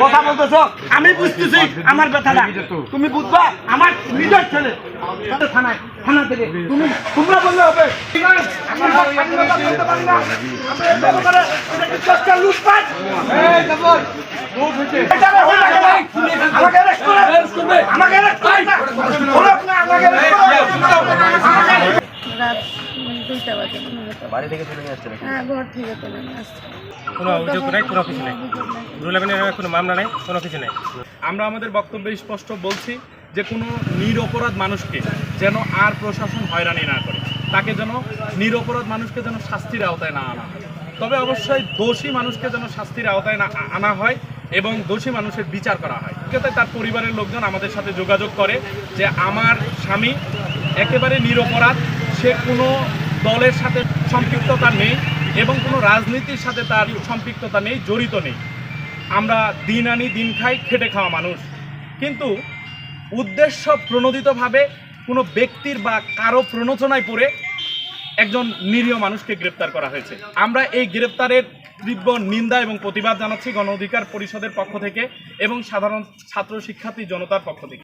কথা বলতেছো, আমি বুঝতেছি আমার ব্যথাটা, তুমি বুঝবা আমার নিজের ছেলে থানায়, থানা থেকে তোমরা বললে হবে। আমার স্বাধীনতা বলতে পারি না, আমরা এটা করে এটা কি চর্চা লুটপাট? আমাকে অ্যারেস্ট করবে, আমাকে অ্যারেস্ট করবে না, আমাকে রাত 2টা বাজে। বাড়ি থেকে চলে নিয়ে আসছে নাকি? হ্যাঁ, ঘর থেকে তুলে নিয়ে আসছে। কোনো অভিযোগ নাই, কোনো কিছু নেই, রুল কোনো মামলা নেই, কোনো কিছু নেই। আমরা আমাদের বক্তব্যে স্পষ্ট বলছি যে কোনো নিরপরাধ মানুষকে যেন আর প্রশাসন হয়রানি না করে, তাকে যেন নিরপরাধ মানুষকে যেন শাস্তির আওতায় না আনা হয়। তবে অবশ্যই দোষী মানুষকে যেন শাস্তির আওতায় না আনা হয় এবং দোষী মানুষের বিচার করা হয়। যাতে তার পরিবারের লোকজন আমাদের সাথে যোগাযোগ করে যে আমার স্বামী একেবারে নিরপরাধ, সে কোনো দলের সাথে সম্পৃক্ততা নেই এবং কোনো রাজনীতির সাথে তার সম্পৃক্ততা নেই, জড়িত নেই। আমরা দিন আনি দিন খাই, খেটে খাওয়া মানুষ, কিন্তু উদ্দেশ্য প্রণোদিতভাবে কোনো ব্যক্তির বা কারো প্রণোচনায় পড়ে একজন নিরীহ মানুষকে গ্রেপ্তার করা হয়েছে। আমরা এই গ্রেপ্তারের তীব্র নিন্দা এবং প্রতিবাদ জানাচ্ছি গণ অধিকার পরিষদের পক্ষ থেকে এবং সাধারণ ছাত্র শিক্ষার্থী জনতার পক্ষ থেকে।